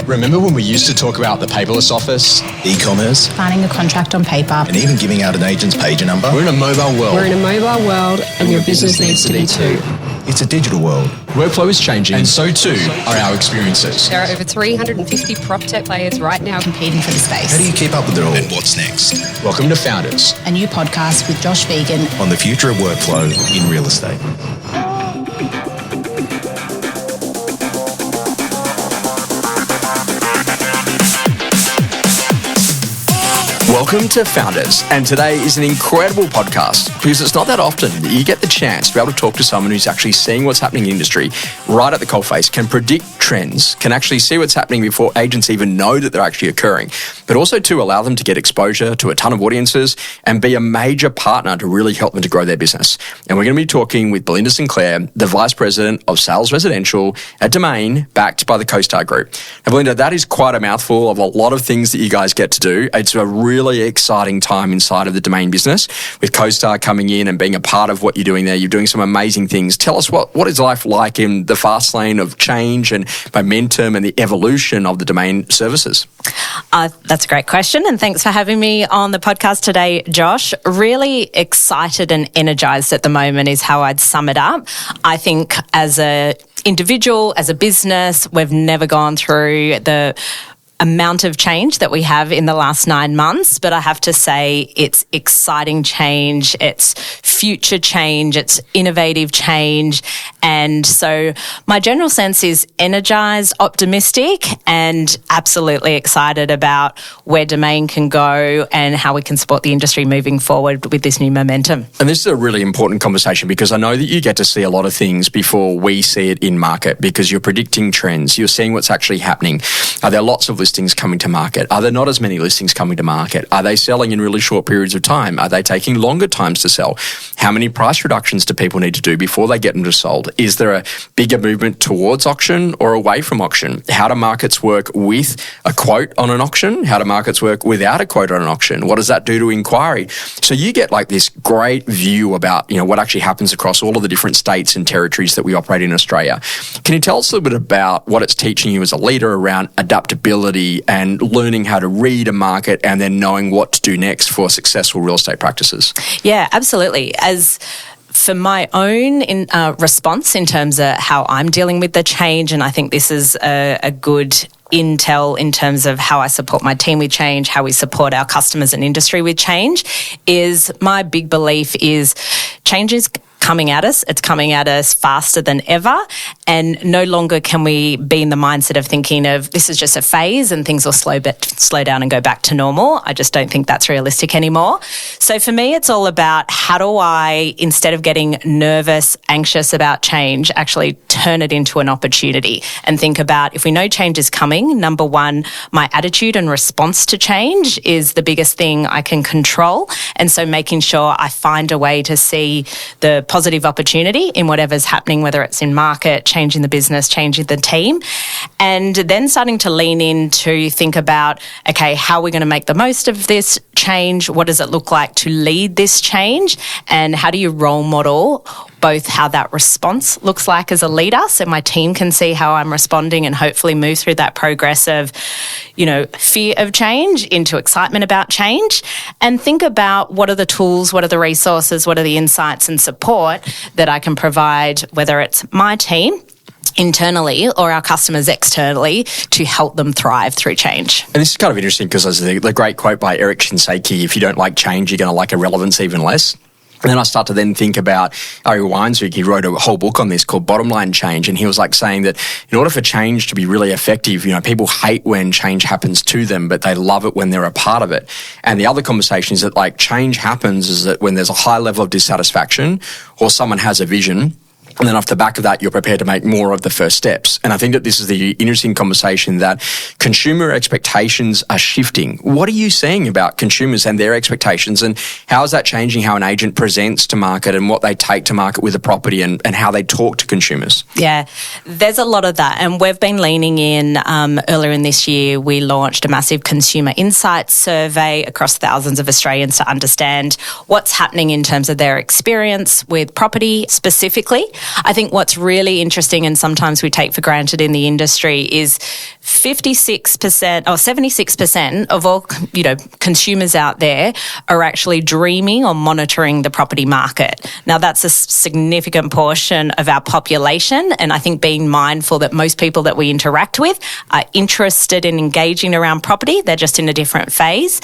Remember when we used to talk about the paperless office, e-commerce, signing a contract on paper, and even giving out an agent's pager number? We're in a mobile world. We're in a mobile world, and your business needs to be too. It's a digital world. Workflow is changing, and so too are our experiences. There are over 350 prop tech players right now competing for the space. How do you keep up with it all? And what's next? Welcome to Founders, a new podcast with Josh Phegan on the future of workflow in real estate. Welcome to Founders, and today is an incredible podcast because it's not that often that you get the chance to be able to talk to someone who's actually seeing what's happening in the industry right at the coalface, can predict trends, can actually see what's happening before agents even know that they're actually occurring, but also to allow them to get exposure to a ton of audiences and be a major partner to really help them to grow their business. And we're going to be talking with Belinda Sinclair, the Vice President of Sales Residential at Domain, backed by the CoStar Group. Now, Belinda, that is quite a mouthful of a lot of things that you guys get to do. It's a really exciting time inside of the Domain business with CoStar coming in and being a part of what you're doing there. You're doing some amazing things. Tell us what is life like in the fast lane of change and momentum and the evolution of the Domain services? That's a great question, and thanks for having me on the podcast today, Josh. Really excited and energized at the moment is how I'd sum it up. I think as a individual, as a business, we've never gone through the amount of change that we have in the last 9 months, but I have to say it's exciting change, it's future change, it's innovative change. And so my general sense is energized, optimistic, and absolutely excited about where Domain can go and how we can support the industry moving forward with this new momentum. And this is a really important conversation because I know that you get to see a lot of things before we see it in market because you're predicting trends, you're seeing what's actually happening. Are there lots of listings coming to market? Are there not as many listings coming to market? Are they selling in really short periods of time? Are they taking longer times to sell? How many price reductions do people need to do before they get them to sold? Is there a bigger movement towards auction or away from auction? How do markets work with a quote on an auction? How do markets work without a quote on an auction? What does that do to inquiry? So you get like this great view about, what actually happens across all of the different states and territories that we operate in Australia. Can you tell us a little bit about what it's teaching you as a leader around adaptability and learning how to read a market and then knowing what to do next for successful real estate practices? Yeah, absolutely. As for my own response in terms of how I'm dealing with the change, and I think this is a good intel in terms of how I support my team with change, how we support our customers and industry with change, is my big belief is change is coming at us. It's coming at us faster than ever, and no longer can we be in the mindset of thinking of this is just a phase and things will slow down and go back to normal. I just don't think that's realistic anymore. So for me, it's all about how do I, instead of getting nervous, anxious about change, actually turn it into an opportunity and think about if we know change is coming, number one, my attitude and response to change is the biggest thing I can control. And so making sure I find a way to see the positive opportunity in whatever's happening, whether it's in market, changing the business, changing the team, and then starting to lean in to think about, okay, how are we going to make the most of this change? What does it look like to lead this change? And how do you role model both how that response looks like as a leader so my team can see how I'm responding and hopefully move through that progress of, fear of change into excitement about change, and think about what are the tools, what are the resources, what are the insights and support that I can provide, whether it's my team internally or our customers externally, to help them thrive through change. And this is kind of interesting because there's the great quote by Eric Shinseki, if you don't like change, you're going to like irrelevance even less. And then I start to then think about Ari Weinsvik. He wrote a whole book on this called Bottom Line Change. And he was like saying that in order for change to be really effective, people hate when change happens to them, but they love it when they're a part of it. And the other conversation is that like change happens is that when there's a high level of dissatisfaction or someone has a vision, and then off the back of that, you're prepared to make more of the first steps. And I think that this is the interesting conversation that consumer expectations are shifting. What are you seeing about consumers and their expectations, and how is that changing how an agent presents to market and what they take to market with a property and how they talk to consumers? Yeah, there's a lot of that. And we've been leaning in. Earlier in this year, we launched a massive consumer insights survey across thousands of Australians to understand what's happening in terms of their experience with property specifically. I think what's really interesting and sometimes we take for granted in the industry is 56% or 76% of all, consumers out there are actually dreaming or monitoring the property market. Now, that's a significant portion of our population, and I think being mindful that most people that we interact with are interested in engaging around property. They're just in a different phase.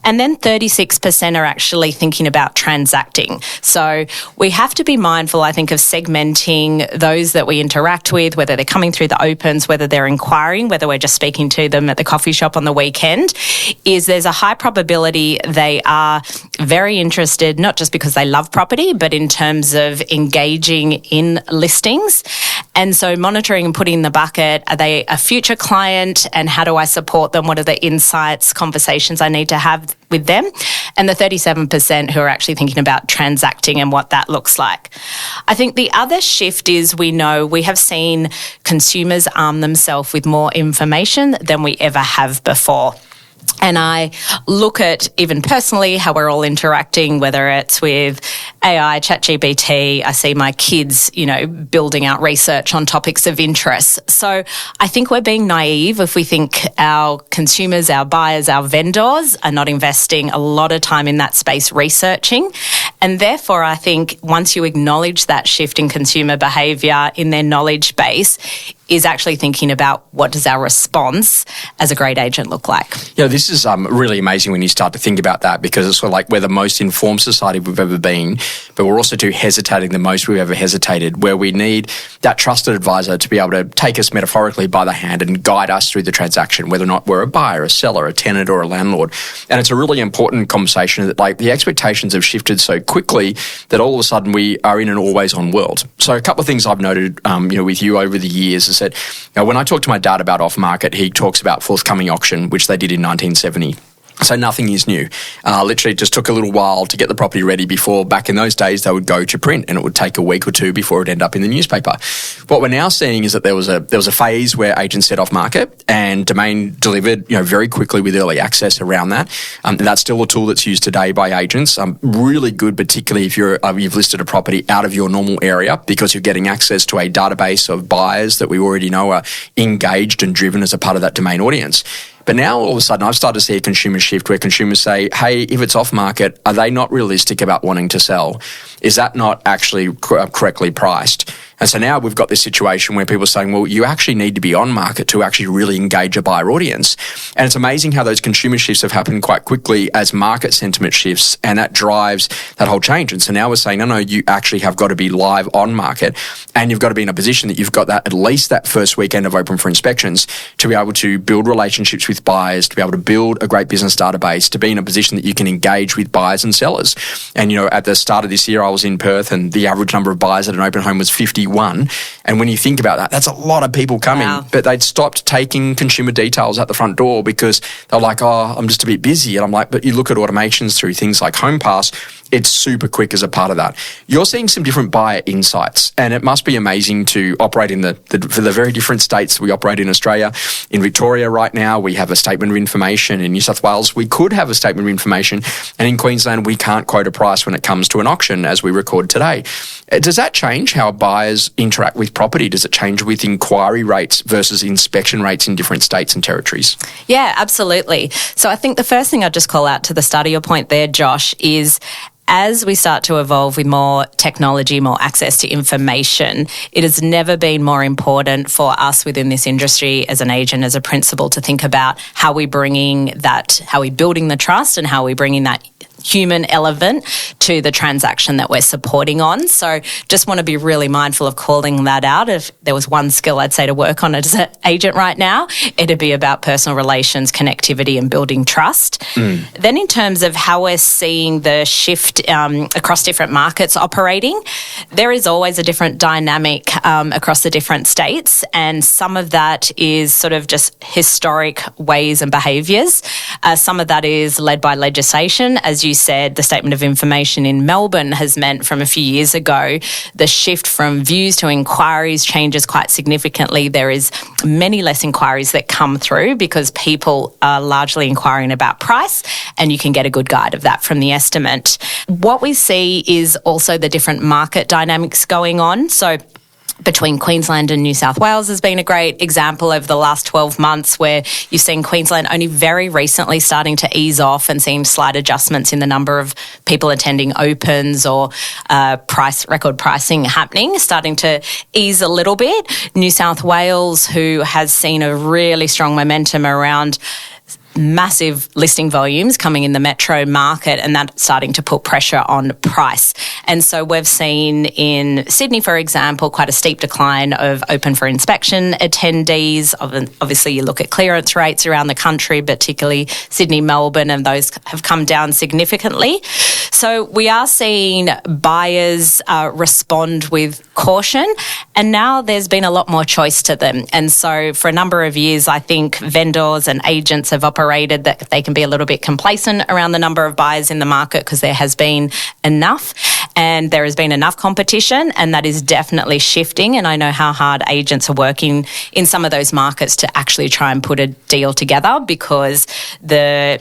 And then 36% are actually thinking about transacting. So we have to be mindful, I think, of segmenting those that we interact with, whether they're coming through the opens, whether they're inquiring, whether we're just speaking to them at the coffee shop on the weekend, is there's a high probability they are very interested, not just because they love property, but in terms of engaging in listings. And so monitoring and putting in the bucket, are they a future client and how do I support them? What are the insights, conversations I need to have with them? And the 37% who are actually thinking about transacting and what that looks like. I think the other shift is we have seen consumers arm themselves with more information than we ever have before. And I look at, even personally, how we're all interacting, whether it's with AI, ChatGPT. I see my kids, building out research on topics of interest. So I think we're being naive if we think our consumers, our buyers, our vendors are not investing a lot of time in that space researching. And therefore, I think once you acknowledge that shift in consumer behaviour in their knowledge base, is actually thinking about what does our response as a great agent look like. This is really amazing when you start to think about that, because it's sort of like we're the most informed society we've ever been, but we're also hesitating the most we've ever hesitated, where we need that trusted advisor to be able to take us metaphorically by the hand and guide us through the transaction, whether or not we're a buyer, a seller, a tenant or a landlord. And it's a really important conversation that the expectations have shifted so quickly that all of a sudden we are in an always-on world. So a couple of things I've noted with you over the years is that when I talk to my dad about off-market, he talks about forthcoming auction, which they did in 1970. So nothing is new. Literally, it just took a little while to get the property ready before, back in those days, they would go to print and it would take a week or two before it ended up in the newspaper. What we're now seeing is that there was a phase where agents set off market and Domain delivered, very quickly with early access around that. And that's still a tool that's used today by agents. Really good, particularly if you've listed a property out of your normal area, because you're getting access to a database of buyers that we already know are engaged and driven as a part of that Domain audience. But now, all of a sudden, I've started to see a consumer shift where consumers say, hey, if it's off market, are they not realistic about wanting to sell? Is that not actually correctly priced? And so now we've got this situation where people are saying, well, you actually need to be on market to actually really engage a buyer audience. And it's amazing how those consumer shifts have happened quite quickly as market sentiment shifts, and that drives that whole change. And so now we're saying, no, you actually have got to be live on market, and you've got to be in a position that you've got that at least that first weekend of open for inspections to be able to build relationships with buyers, to be able to build a great business database, to be in a position that you can engage with buyers and sellers. And, at the start of this year, I was in Perth and the average number of buyers at an open home was 51. And when you think about that, that's a lot of people coming. Wow. But they'd stopped taking consumer details at the front door because they're like, oh, I'm just a bit busy. And I'm like, but you look at automations through things like HomePass, it's super quick as a part of that. You're seeing some different buyer insights, and it must be amazing to operate in for the very different states we operate in Australia. In Victoria right now, we have a statement of information. In New South Wales, we could have a statement of information. And in Queensland, we can't quote a price when it comes to an auction as we record today. Does that change how buyers interact with property? Does it change with inquiry rates versus inspection rates in different states and territories? Yeah, absolutely. So I think the first thing I'd just call out to the start of your point there, Josh, is as we start to evolve with more technology, more access to information, it has never been more important for us within this industry as an agent, as a principal, to think about how we're building the trust and how we're bringing that human element to the transaction that we're supporting on. So just want to be really mindful of calling that out. If there was one skill I'd say to work on as an agent right now, it'd be about personal relations, connectivity and building trust. Then in terms of how we're seeing the shift across different markets operating, there is always a different dynamic across the different states, and some of that is sort of just historic ways and behaviours. Some of that is led by legislation. As you said, the Statement of Information in Melbourne has meant from a few years ago, the shift from views to inquiries changes quite significantly. There is many less inquiries that come through because people are largely inquiring about price, and you can get a good guide of that from the estimate. What we see is also the different market dynamics going on. So between Queensland and New South Wales has been a great example over the last 12 months, where you've seen Queensland only very recently starting to ease off and seeing slight adjustments in the number of people attending opens or record pricing happening, starting to ease a little bit. New South Wales, who has seen a really strong momentum around massive listing volumes coming in the metro market, and that's starting to put pressure on price. And so we've seen in Sydney, for example, quite a steep decline of open for inspection attendees. Obviously, you look at clearance rates around the country, particularly Sydney, Melbourne, and those have come down significantly. So we are seeing buyers respond with caution, and now there's been a lot more choice to them. And so for a number of years, I think vendors and agents have operated that they can be a little bit complacent around the number of buyers in the market because there has been enough, and there has been enough competition, and that is definitely shifting. And I know how hard agents are working in some of those markets to actually try and put a deal together, because the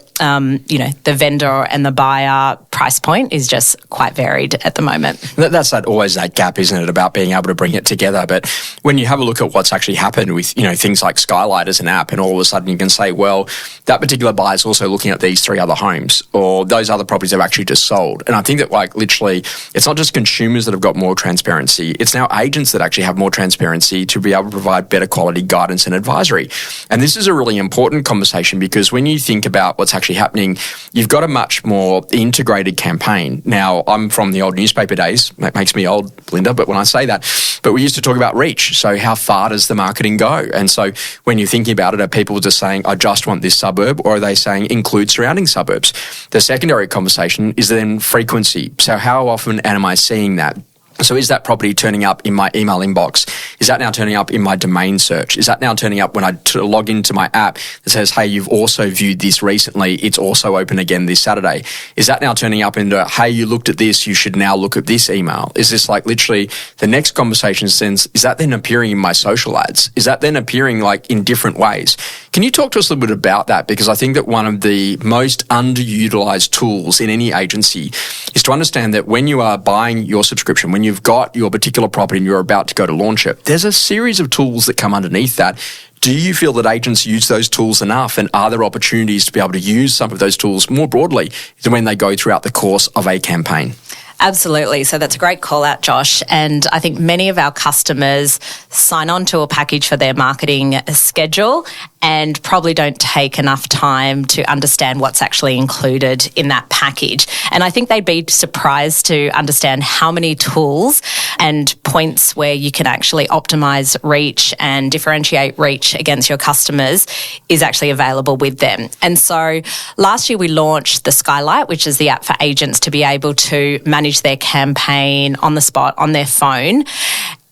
vendor and the buyer price point is just quite varied at the moment. That's always that gap, isn't it, about being able to bring it together. But when you have a look at what's actually happened with, things like Skylight as an app, and all of a sudden you can say, well, that particular buyer is also looking at these 3 other homes, or those other properties have actually just sold. And I think that, literally, it's not just consumers that have got more transparency, it's now agents that actually have more transparency to be able to provide better quality guidance and advisory. And this is a really important conversation, because when you think about what's actually happening, you've got a much more integrated campaign. Now, I'm from the old newspaper days. That makes me old, Belinda, but when I say that, but we used to talk about reach. So how far does the marketing go? And so when you're thinking about it, are people just saying, I just want this suburb, or are they saying include surrounding suburbs? The secondary conversation is then frequency. So how often am I seeing that? So is that property turning up in my email inbox? Is that now turning up in my domain search? Is that now turning up when I log into my app that says, hey, you've also viewed this recently, it's also open again this Saturday? Is that now turning up into, hey, you looked at this, you should now look at this email? Is this literally the next conversation sense? Is that then appearing in my social ads? Is that then appearing in different ways? Can you talk to us a little bit about that? Because I think that one of the most underutilized tools in any agency is to understand that when you are buying your subscription, when you've got your particular property and you're about to go to launch it, there's a series of tools that come underneath that. Do you feel that agents use those tools enough, and are there opportunities to be able to use some of those tools more broadly when they go throughout the course of a campaign? Absolutely. So that's a great call out, Josh. And I think many of our customers sign on to a package for their marketing schedule and probably don't take enough time to understand what's actually included in that package. And I think they'd be surprised to understand how many tools and points where you can actually optimize reach and differentiate reach against your customers is actually available with them. And so last year we launched the Skylight, which is the app for agents to be able to manage their campaign on the spot on their phone.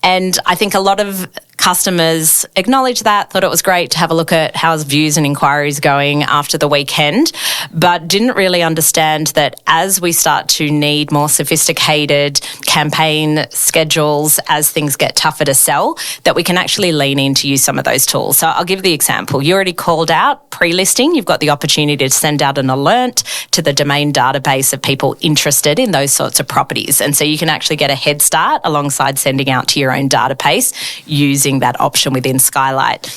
And I think a lot of customers acknowledged that, thought it was great to have a look at how's views and inquiries going after the weekend, but didn't really understand that as we start to need more sophisticated campaign schedules, as things get tougher to sell, that we can actually lean in to use some of those tools. So I'll give the example. You already called out pre-listing. You've got the opportunity to send out an alert to the Domain database of people interested in those sorts of properties. And so you can actually get a head start alongside sending out to your own database using that option within Skylight.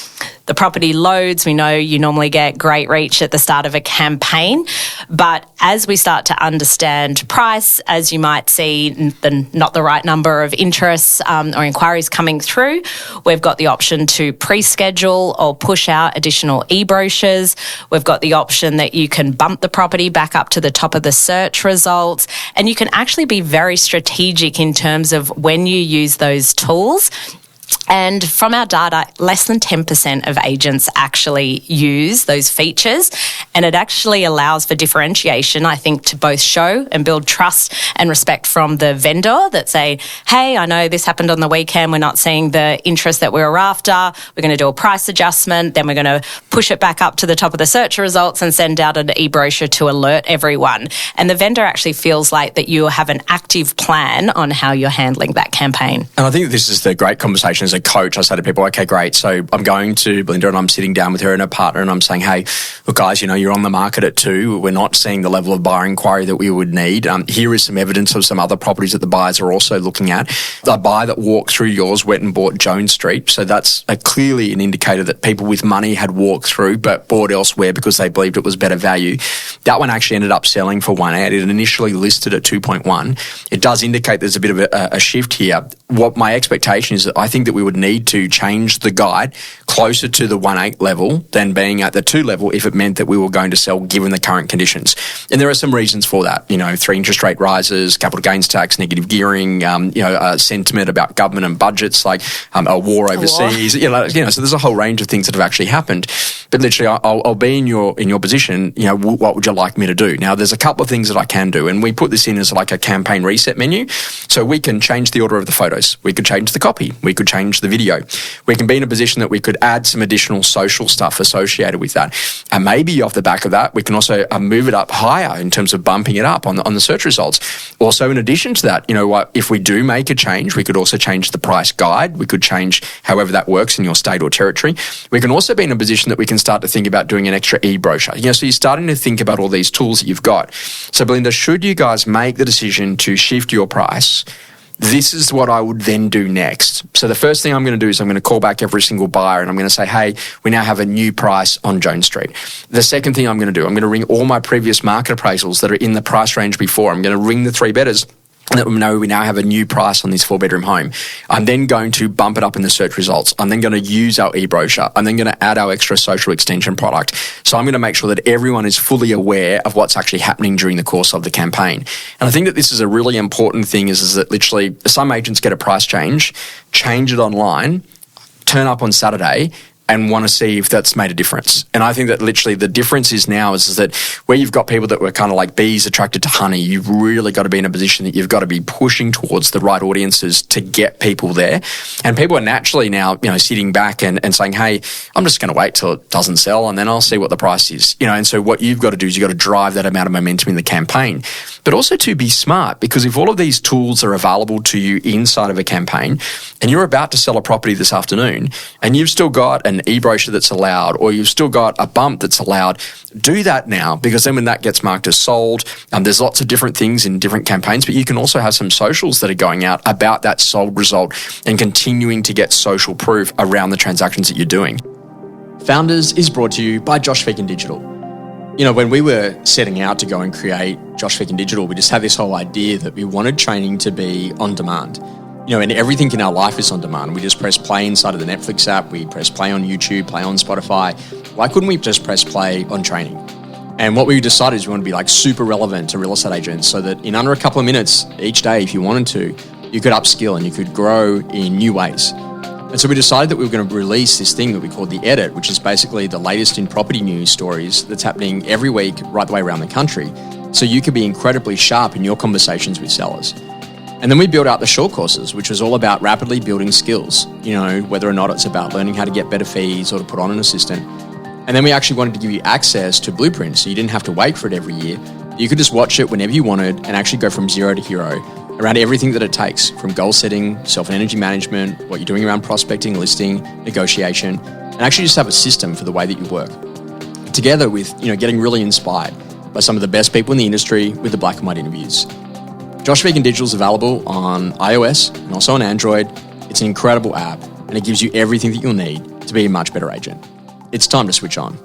The property loads. We know you normally get great reach at the start of a campaign, but as we start to understand price, as you might see not the right number of interests or inquiries coming through, we've got the option to pre-schedule or push out additional e-brochures. We've got the option that you can bump the property back up to the top of the search results, and you can actually be very strategic in terms of when you use those tools. And from our data, less than 10% of agents actually use those features. And it actually allows for differentiation, I think, to both show and build trust and respect from the vendor that say, hey, I know this happened on the weekend. We're not seeing the interest that we were after. We're going to do a price adjustment. Then we're going to push it back up to the top of the search results and send out an e-brochure to alert everyone. And the vendor actually feels like that you have an active plan on how you're handling that campaign. And I think this is the great conversation conversation as a coach, I say to people, okay, great. So I'm going to Belinda and I'm sitting down with her and her partner and I'm saying, hey, look, guys, you're on the market at 2. We're not seeing the level of buyer inquiry that we would need. Here is some evidence of some other properties that the buyers are also looking at. The buyer that walked through yours went and bought Jones Street. So that's clearly an indicator that people with money had walked through but bought elsewhere because they believed it was better value. That one actually ended up selling for 1.8. It initially listed at 2.1. It does indicate there's a bit of a shift here. What my expectation is that I think that we would need to change the guide closer to the 1.8 level than being at the 2 level if it meant that we were going to sell given the current conditions. And there are some reasons for that. 3 interest rate rises, capital gains tax, negative gearing, sentiment about government and budgets, like a war overseas. So there's a whole range of things that have actually happened. But literally, I'll be in your position. What would you like me to do? Now, there's a couple of things that I can do, and we put this in as like a campaign reset menu. So we can change the order of the photos. We could change the copy. We could change the video. We can be in a position that we could add some additional social stuff associated with that. And maybe off the back of that, we can also move it up higher in terms of bumping it up on the search results. Also, in addition to that, if we do make a change, we could also change the price guide. We could change however that works in your state or territory. We can also be in a position that we can start to think about doing an extra e-brochure. So you're starting to think about all these tools that you've got. So Belinda, should you guys make the decision to shift your price, this is what I would then do next. So the first thing I'm going to do is I'm going to call back every single buyer and I'm going to say, hey, we now have a new price on Jones Street. The second thing I'm going to do, I'm going to ring all my previous market appraisals that are in the price range before. I'm going to ring the 3-betters that we know we now have a new price on this 4-bedroom home. I'm then going to bump it up in the search results. I'm then going to use our e-brochure. I'm then going to add our extra social extension product. So I'm going to make sure that everyone is fully aware of what's actually happening during the course of the campaign. And I think that this is a really important thing is that literally some agents get a price change it online, turn up on Saturday, and want to see if that's made a difference. And I think that literally the difference is now is that where you've got people that were kind of like bees attracted to honey, you've really got to be in a position that you've got to be pushing towards the right audiences to get people there. And people are naturally now, sitting back and saying, hey, I'm just going to wait till it doesn't sell and then I'll see what the price is. And so what you've got to do is you've got to drive that amount of momentum in the campaign, but also to be smart, because if all of these tools are available to you inside of a campaign and you're about to sell a property this afternoon and you've still got an e-brochure that's allowed, or you've still got a bump that's allowed, do that now, because then when that gets marked as sold, there's lots of different things in different campaigns, but you can also have some socials that are going out about that sold result and continuing to get social proof around the transactions that you're doing. Founders is brought to you by Josh Phegan Digital. When we were setting out to go and create Josh Phegan Digital, we just had this whole idea that we wanted training to be on demand. And everything in our life is on demand. We just press play inside of the Netflix app. We press play on YouTube, play on Spotify. Why couldn't we just press play on training? And what we decided is we want to be super relevant to real estate agents so that in under a couple of minutes each day, if you wanted to, you could upskill and you could grow in new ways. And so we decided that we were going to release this thing that we called The Edit, which is basically the latest in property news stories that's happening every week right the way around the country. So you could be incredibly sharp in your conversations with sellers. And then we built out the short courses, which was all about rapidly building skills, whether or not it's about learning how to get better fees or to put on an assistant. And then we actually wanted to give you access to blueprints, so you didn't have to wait for it every year. You could just watch it whenever you wanted and actually go from zero to hero around everything that it takes, from goal setting, self and energy management, what you're doing around prospecting, listing, negotiation, and actually just have a system for the way that you work. Together with, getting really inspired by some of the best people in the industry with the black and white interviews. Josh Phegan Digital is available on iOS and also on Android. It's an incredible app and it gives you everything that you'll need to be a much better agent. It's time to switch on.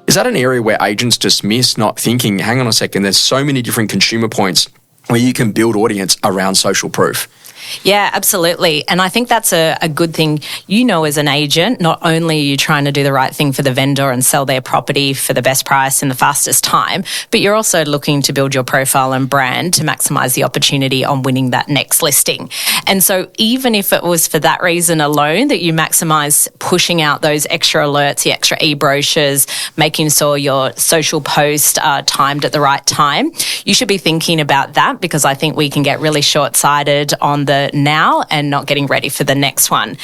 Is that an area where agents just miss, not thinking, hang on a second, there's so many different consumer points where you can build audience around social proof? Yeah, absolutely. And I think that's a good thing. As an agent, not only are you trying to do the right thing for the vendor and sell their property for the best price in the fastest time, but you're also looking to build your profile and brand to maximise the opportunity on winning that next listing. And so even if it was for that reason alone that you maximise pushing out those extra alerts, the extra e-brochures, making sure your social posts are timed at the right time, you should be thinking about that, because I think we can get really short-sighted on the now and not getting ready for the next one.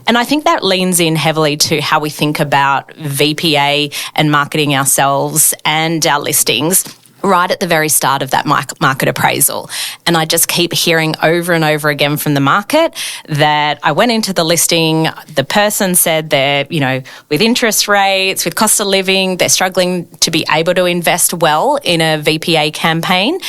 And I think that leans in heavily to how we think about VPA and marketing ourselves and our listings. right at the very start of that market appraisal. And I just keep hearing over and over again from the market that I went into the listing, the person said they're, with interest rates, with cost of living, they're struggling to be able to invest well in a VPA campaign.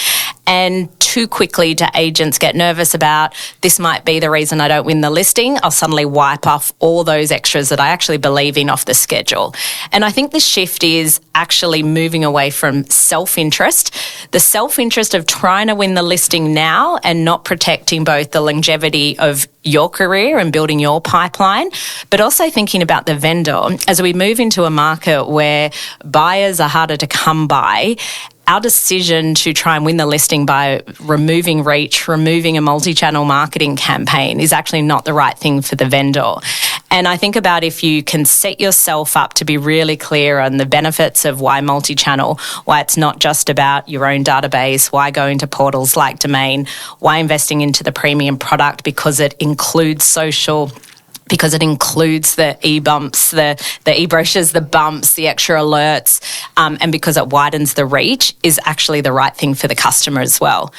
And too quickly do agents get nervous about this might be the reason I don't win the listing. I'll suddenly wipe off all those extras that I actually believe in off the schedule. And I think the shift is actually moving away from self-interest, the self-interest of trying to win the listing now and not protecting both the longevity of your career and building your pipeline, but also thinking about the vendor. As we move into a market where buyers are harder to come by, our decision to try and win the listing by removing reach, removing a multi-channel marketing campaign is actually not the right thing for the vendor. And I think about if you can set yourself up to be really clear on the benefits of why multi-channel, why it's not just about your own database, why go into portals like Domain, why investing into the premium product because it includes social, because it includes the e-bumps, the e-brochures, the bumps, the extra alerts, and because it widens the reach is actually the right thing for the customer as well.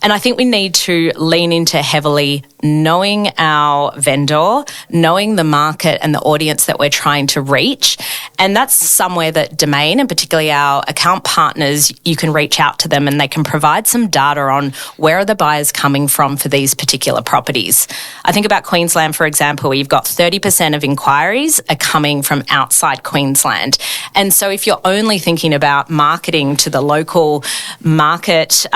And I think we need to lean into heavily knowing our vendor, knowing the market and the audience that we're trying to reach. And that's somewhere that Domain, and particularly our account partners, you can reach out to them and they can provide some data on where are the buyers coming from for these particular properties. I think about Queensland, for example, where you've got 30% of inquiries are coming from outside Queensland. And so if you're only thinking about marketing to the local market,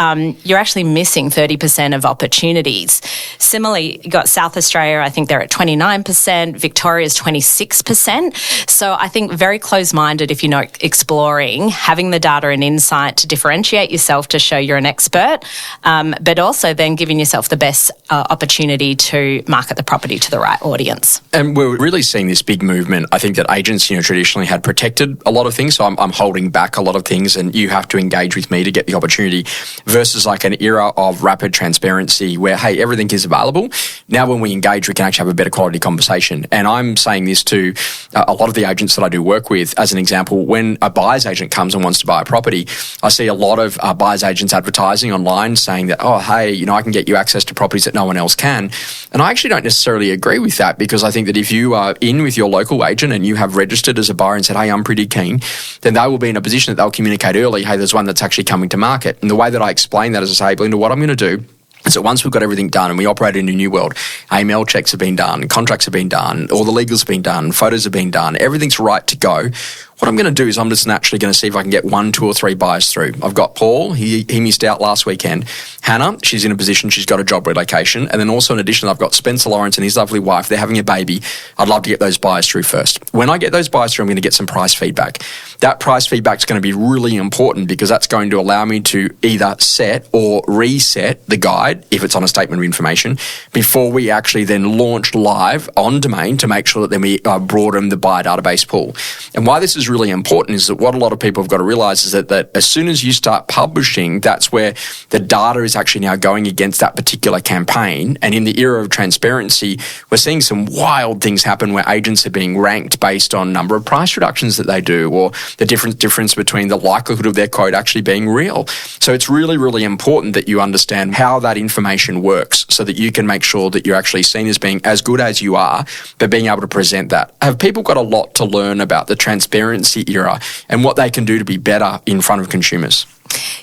you're actually missing 30% of opportunities. Similarly, you've got South Australia, I think they're at 29%, Victoria's 26%. So I think very close-minded if you're not exploring, having the data and insight to differentiate yourself to show you're an expert, but also then giving yourself the best opportunity to market the property to the right audience. And we're really seeing this big movement. I think that agents, traditionally had protected a lot of things. So I'm holding back a lot of things and you have to engage with me to get the opportunity versus like an era of rapid transparency where, hey, everything is available. Now when we engage, we can actually have a better quality conversation. And I'm saying this to a lot of the agents that I do work with. As an example, when a buyer's agent comes and wants to buy a property, I see a lot of buyer's agents advertising online saying that, oh, hey, I can get you access to properties that no one else can. And I actually don't necessarily agree with that because I think that if you are in with your local agent and you have registered as a buyer and said, hey, I'm pretty keen, then they will be in a position that they'll communicate early, hey, there's one that's actually coming to market. And the way that I explain that is I say, Belinda, what I'm going to do is that once we've got everything done and we operate in a new world, AML checks have been done, contracts have been done, all the legals have been done, photos have been done, everything's right to go. What I'm going to do is I'm just naturally going to see if I can get 1, 2 or 3 buyers through. I've got Paul, he missed out last weekend. Hannah, she's in a position, she's got a job relocation. And then also in addition, I've got Spencer Lawrence and his lovely wife, they're having a baby. I'd love to get those buyers through first. When I get those buyers through, I'm going to get some price feedback. That price feedback is going to be really important because that's going to allow me to either set or reset the guide, if it's on a statement of information, before we actually then launch live on Domain to make sure that then we broaden the buyer database pool. And why this is really important is that what a lot of people have got to realize is that as soon as you start publishing, that's where the data is actually now going against that particular campaign. And in the era of transparency, we're seeing some wild things happen where agents are being ranked based on number of price reductions that they do or the difference between the likelihood of their quote actually being real. So it's really, really important that you understand how that information works so that you can make sure that you're actually seen as being as good as you are, but being able to present that. Have people got a lot to learn about the transparency era and what they can do to be better in front of consumers?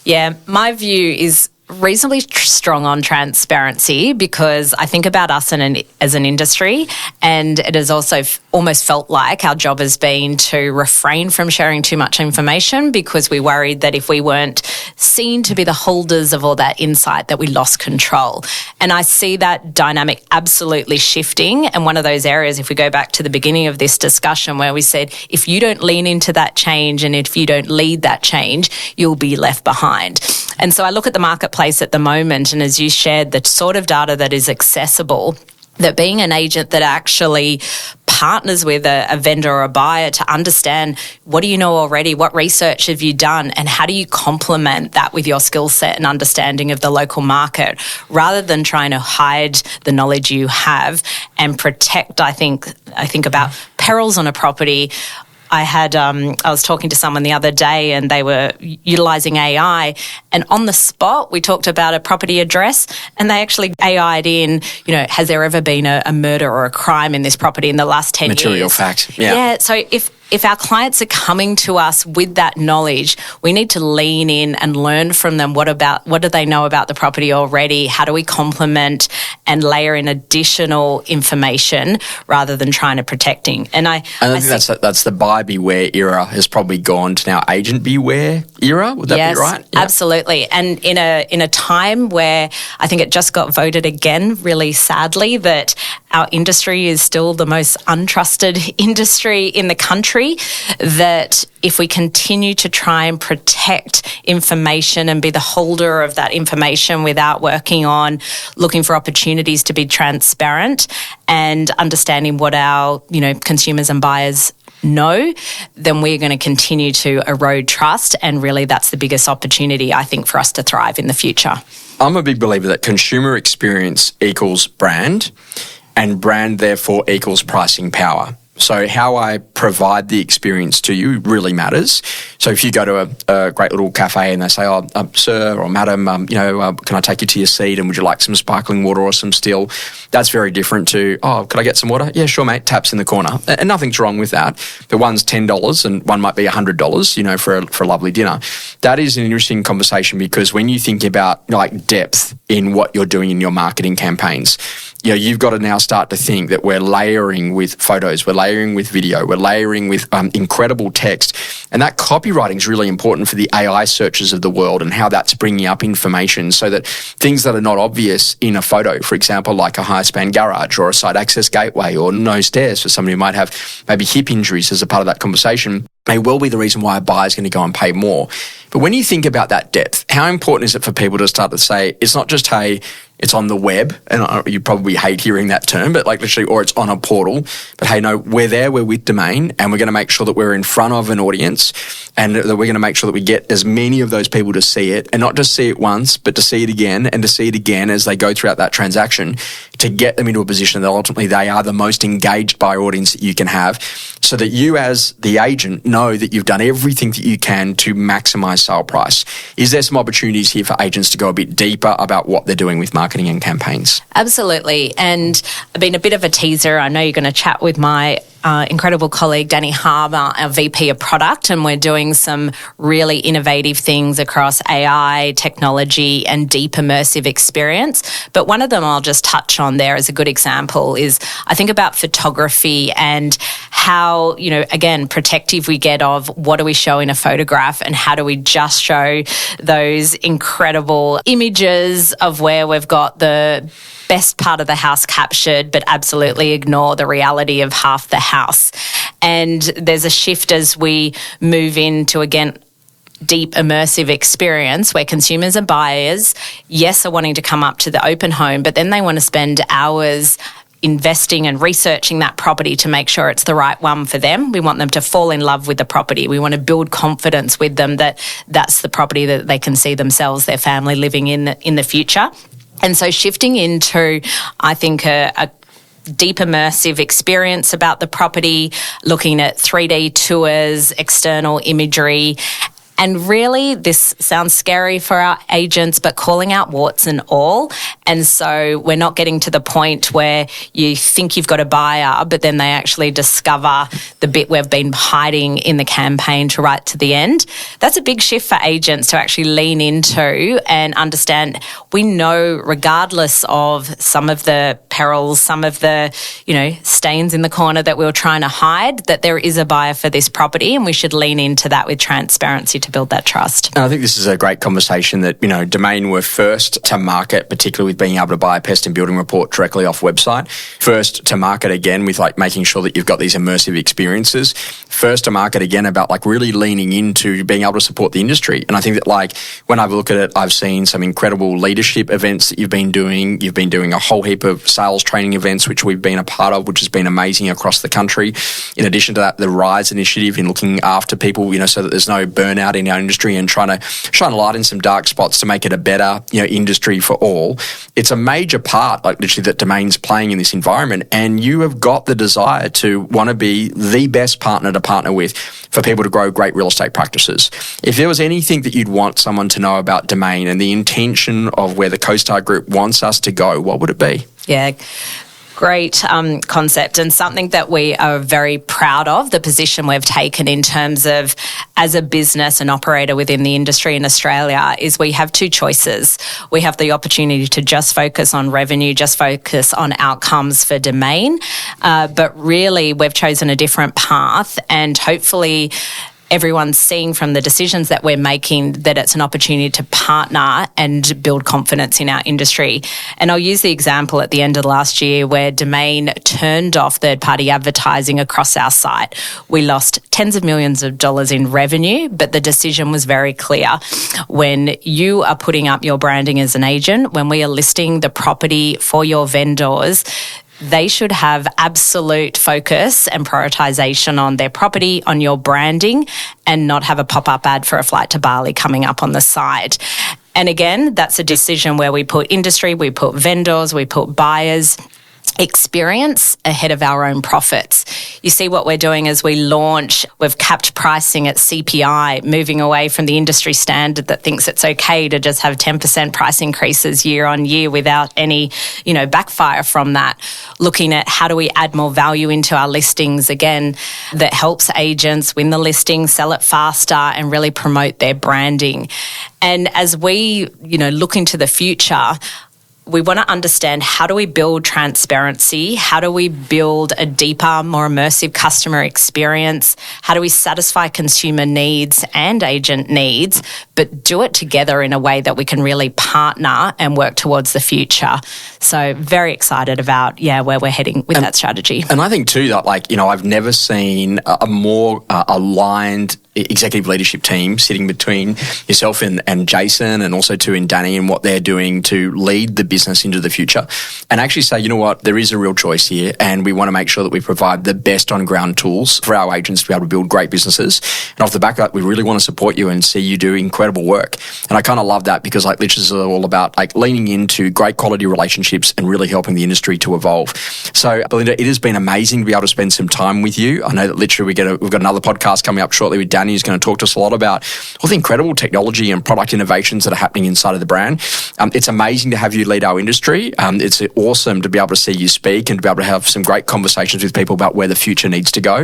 Yeah, my view is reasonably strong on transparency because I think about us as an industry, and it has also almost felt like our job has been to refrain from sharing too much information because we worried that if we weren't seen to be the holders of all that insight that we lost control. And I see that dynamic absolutely shifting. And one of those areas, if we go back to the beginning of this discussion where we said, if you don't lean into that change and if you don't lead that change, you'll be left behind. And so I look at the marketplace at the moment, and as you shared, the sort of data that is accessible, that being an agent that actually partners with a vendor or a buyer to understand what do you know already, what research have you done, and how do you complement that with your skill set and understanding of the local market, rather than trying to hide the knowledge you have and protect, I think about perils on a property. I was talking to someone the other day and they were utilising AI, and on the spot we talked about a property address, and they actually AI'd in, has there ever been a murder or a crime in this property in the last 10 years? Material fact. Yeah. So if our clients are coming to us with that knowledge, we need to lean in and learn from them. What do they know about the property already? How do we complement and layer in additional information rather than trying to protecting? And I think that's the buyer beware era has probably gone to now agent beware era. Would that be right? Yes, absolutely. And in a time where I think it just got voted again, really sadly, that our industry is still the most untrusted industry in the country, that if we continue to try and protect information and be the holder of that information without working on looking for opportunities to be transparent and understanding what our, consumers and buyers know, then we're going to continue to erode trust. And really that's the biggest opportunity, I think, for us to thrive in the future. I'm a big believer that consumer experience equals brand, and brand therefore equals pricing power. So how I provide the experience to you really matters. So if you go to a great little cafe and they say, sir or madam, can I take you to your seat and would you like some sparkling water or some still? That's very different to, could I get some water? Yeah, sure, mate. Taps in the corner. And nothing's wrong with that. But one's $10 and one might be $100, for a lovely dinner. That is an interesting conversation because when you think about depth in what you're doing in your marketing campaigns, you've got to now start to think that we're layering with photos, we're layering with video, we're layering with incredible text. And that copywriting is really important for the AI searches of the world and how that's bringing up information so that things that are not obvious in a photo, for example, like a high-span garage or a site access gateway or no stairs for somebody who might have maybe hip injuries as a part of that conversation, may well be the reason why a buyer's going to go and pay more. But when you think about that depth, how important is it for people to start to say, it's not just, hey, it's on the web, and you probably hate hearing that term, but literally, or it's on a portal, but hey, no, we're there, we're with Domain, and we're going to make sure that we're in front of an audience, and that we're going to make sure that we get as many of those people to see it, and not just see it once, but to see it again, and to see it again as they go throughout that transaction, to get them into a position that ultimately they are the most engaged buyer audience that you can have, so that you as the agent know that you've done everything that you can to maximize sale price. Is there some opportunities here for agents to go a bit deeper about what they're doing with marketing and campaigns? Absolutely. And I've been a bit of a teaser. I know you're going to chat with my incredible colleague Danny Harbour, our VP of product, and we're doing some really innovative things across AI, technology and deep immersive experience. But one of them I'll just touch on there as a good example is I think about photography and how, again, protective we get of what do we show in a photograph and how do we just show those incredible images of where we've got the best part of the house captured, but absolutely ignore the reality of half the house. And there's a shift as we move into, again, deep immersive experience where consumers and buyers, yes, are wanting to come up to the open home, but then they want to spend hours investing and researching that property to make sure it's the right one for them. We want them to fall in love with the property. We want to build confidence with them that that's the property that they can see themselves, their family living in the future. And so shifting into, I think, a deep immersive experience about the property, looking at 3D tours, external imagery, and really, this sounds scary for our agents, but calling out warts and all. And so we're not getting to the point where you think you've got a buyer, but then they actually discover the bit we've been hiding in the campaign to right to the end. That's a big shift for agents to actually lean into and understand. We know, regardless of some of the perils, some of the, stains in the corner that we were trying to hide, that there is a buyer for this property, and we should lean into that with transparency to build that trust. And I think this is a great conversation that, Domain were first to market, particularly with being able to buy a pest and building report directly off website. First to market again with making sure that you've got these immersive experiences. First to market again about really leaning into being able to support the industry. And I think that when I look at it, I've seen some incredible leadership events that you've been doing. You've been doing a whole heap of sales sales training events, which we've been a part of, which has been amazing across the country. In addition to that, the RISE initiative in looking after people, so that there's no burnout in our industry and trying to shine a light in some dark spots to make it a better, industry for all. It's a major part, like literally, that Domain's playing in this environment, and you have got the desire to want to be the best partner to partner with for people to grow great real estate practices. If there was anything that you'd want someone to know about Domain and the intention of where the CoStar Group wants us to go, what would it be? Yeah. Great concept, and something that we are very proud of, the position we've taken in terms of, as a business and operator within the industry in Australia, is we have two choices. We have the opportunity to just focus on revenue, just focus on outcomes for Domain, but really we've chosen a different path, and hopefully everyone's seeing from the decisions that we're making that it's an opportunity to partner and build confidence in our industry. And I'll use the example at the end of last year where Domain turned off third-party advertising across our site. We lost tens of millions of dollars in revenue, but the decision was very clear. When you are putting up your branding as an agent, when we are listing the property for your vendors, they should have absolute focus and prioritisation on their property, on your branding, and not have a pop-up ad for a flight to Bali coming up on the side. And again, that's a decision where we put industry, we put vendors, we put buyers, experience ahead of our own profits. You see what we're doing as we launch, we've capped pricing at CPI, moving away from the industry standard that thinks it's okay to just have 10% price increases year on year without any, backfire from that. Looking at how do we add more value into our listings, again, that helps agents win the listing, sell it faster, and really promote their branding. And as we, look into the future, we want to understand, how do we build transparency? How do we build a deeper, more immersive customer experience? How do we satisfy consumer needs and agent needs, but do it together in a way that we can really partner and work towards the future? So very excited about, where we're heading with that strategy. And I think too that, I've never seen a more aligned executive leadership team sitting between yourself and Jason, and also too in Danny, and what they're doing to lead the business into the future, and actually say, you know what, there is a real choice here, and we want to make sure that we provide the best on ground tools for our agents to be able to build great businesses. And off the back of that, we really want to support you and see you do incredible work. And I kind of love that, because this is all about leaning into great quality relationships and really helping the industry to evolve. So Belinda, it has been amazing to be able to spend some time with you. I know that literally we've got another podcast coming up shortly with Danny, who's going to talk to us a lot about all the incredible technology and product innovations that are happening inside of the brand. It's amazing to have you lead our industry. It's awesome to be able to see you speak and to be able to have some great conversations with people about where the future needs to go.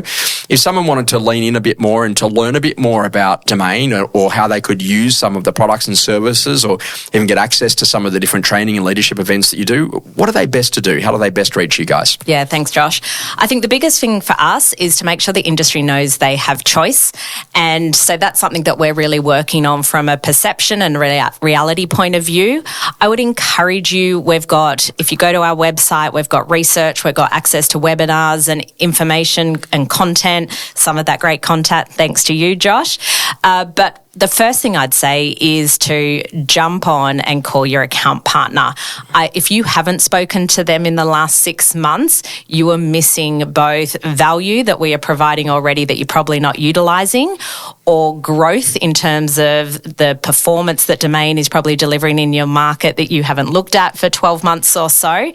If someone wanted to lean in a bit more and to learn a bit more about Domain, or how they could use some of the products and services, or even get access to some of the different training and leadership events that you do, what are they best to do? How do they best reach you guys? Yeah, thanks, Josh. I think the biggest thing for us is to make sure the industry knows they have choice. And so that's something that we're really working on from a perception and reality point of view. I would encourage you, if you go to our website, we've got research, we've got access to webinars and information and content, some of that great content thanks to you, Josh. But the first thing I'd say is to jump on and call your account partner. If you haven't spoken to them in the last 6 months, you are missing both value that we are providing already that you're probably not utilising, or growth in terms of the performance that Domain is probably delivering in your market that you haven't looked at for 12 months or so.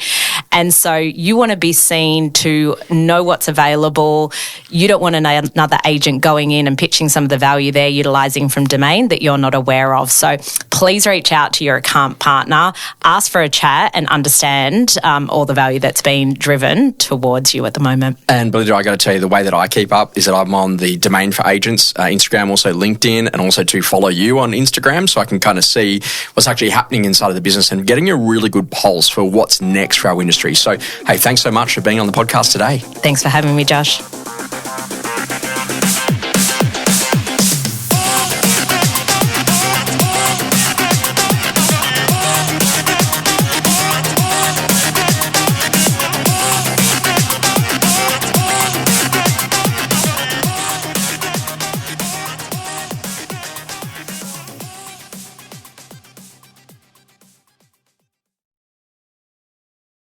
And so you want to be seen to know what's available. You don't want another agent going in and pitching some of the value they're utilising from Domain that you're not aware of. So please reach out to your account partner, ask for a chat, and understand all the value that's being driven towards you at the moment. And Belinda, I got to tell you, the way that I keep up is that I'm on the Domain for Agents Instagram, also LinkedIn, and also to follow you on Instagram, so I can kind of see what's actually happening inside of the business and getting a really good pulse for what's next for our industry. So, hey, thanks so much for being on the podcast today. Thanks for having me, Josh.